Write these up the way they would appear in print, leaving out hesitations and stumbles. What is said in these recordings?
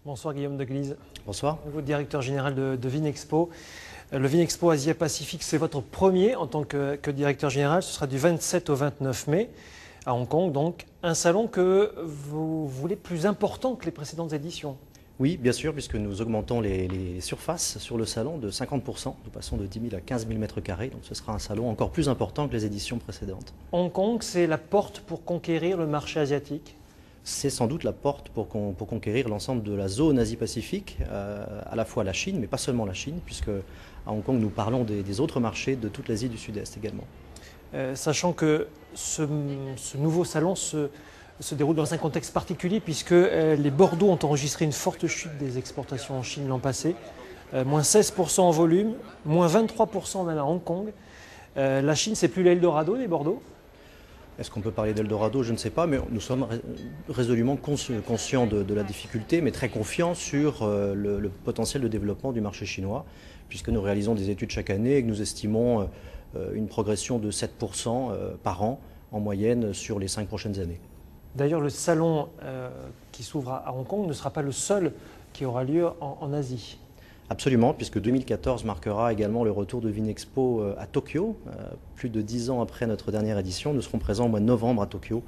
Bonsoir Guillaume Deglise. Bonsoir. Vous êtes directeur général de Vinexpo. Le Vinexpo Asia-Pacifique, c'est votre premier en tant que directeur général. Ce sera du 27 au 29 mai à Hong Kong. Donc un salon que vous voulez plus important que les précédentes éditions. Oui, bien sûr, puisque nous augmentons les surfaces sur le salon de 50%. Nous passons de 10 000 à 15 000 mètres carrés. Donc ce sera un salon encore plus important que les éditions précédentes. Hong Kong, c'est la porte pour conquérir le marché asiatique. C'est sans doute la porte pour conquérir l'ensemble de la zone Asie-Pacifique, à la fois la Chine, mais pas seulement la Chine, puisque à Hong Kong, nous parlons des autres marchés de toute l'Asie du Sud-Est également. Sachant que ce nouveau salon se déroule dans un contexte particulier, puisque les Bordeaux ont enregistré une forte chute des exportations en Chine l'an passé, moins 16% en volume, moins 23% même à Hong Kong. La Chine, c'est plus l'Eldorado des Bordeaux? Est-ce qu'on peut parler d'Eldorado? Je ne sais pas, mais nous sommes résolument conscients de la difficulté, mais très confiants sur le potentiel de développement du marché chinois, puisque nous réalisons des études chaque année et que nous estimons une progression de 7% par an en moyenne sur les 5 prochaines années. D'ailleurs, le salon qui s'ouvre à Hong Kong ne sera pas le seul qui aura lieu en Asie. Absolument, puisque 2014 marquera également le retour de Vinexpo à Tokyo. Plus de 10 ans après notre dernière édition, nous serons présents au mois de novembre à Tokyo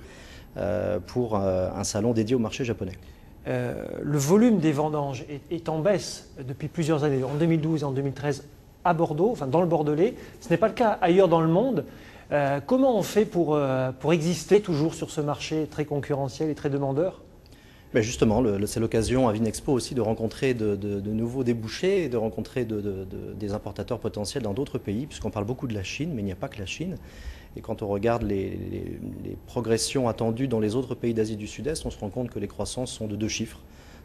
pour un salon dédié au marché japonais. Le volume des vendanges est en baisse depuis plusieurs années, en 2012 et en 2013 à Bordeaux, enfin dans le Bordelais. Ce n'est pas le cas ailleurs dans le monde. Comment on fait pour exister toujours sur ce marché très concurrentiel et très demandeur? Mais justement, c'est l'occasion à Vinexpo aussi de rencontrer de nouveaux débouchés et de rencontrer des importateurs potentiels dans d'autres pays, puisqu'on parle beaucoup de la Chine, mais il n'y a pas que la Chine. Et quand on regarde les progressions attendues dans les autres pays d'Asie du Sud-Est, on se rend compte que les croissances sont de 2 chiffres.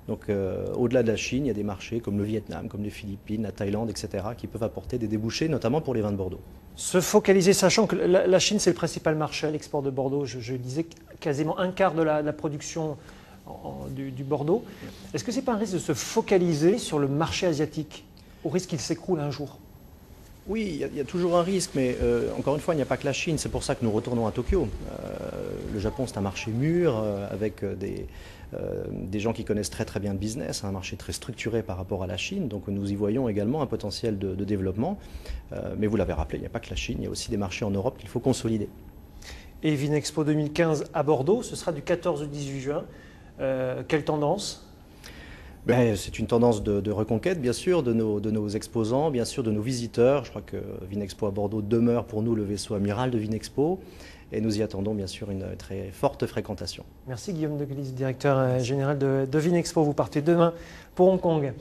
Donc au-delà de la Chine, il y a des marchés comme le Vietnam, comme les Philippines, la Thaïlande, etc., qui peuvent apporter des débouchés, notamment pour les vins de Bordeaux. Se focaliser, sachant que la Chine, c'est le principal marché à l'export de Bordeaux. Je disais quasiment un quart de la production du Bordeaux. Est-ce que ce n'est pas un risque de se focaliser sur le marché asiatique, au risque qu'il s'écroule un jour? Oui, il y a toujours un risque, mais encore une fois, il n'y a pas que la Chine. C'est pour ça que nous retournons à Tokyo. Le Japon, c'est un marché mûr, avec des gens qui connaissent très très bien le business, un marché très structuré par rapport à la Chine. Donc nous y voyons également un potentiel de développement. Mais vous l'avez rappelé, il n'y a pas que la Chine, il y a aussi des marchés en Europe qu'il faut consolider. Et Vinexpo 2015 à Bordeaux, ce sera du 14 au 18 juin. Quelle tendance? C'est une tendance de reconquête, bien sûr, de nos exposants, bien sûr, de nos visiteurs. Je crois que Vinexpo à Bordeaux demeure pour nous le vaisseau amiral de Vinexpo. Et nous y attendons, bien sûr, une très forte fréquentation. Merci Guillaume Deglise, directeur général de Vinexpo. Vous partez demain pour Hong Kong.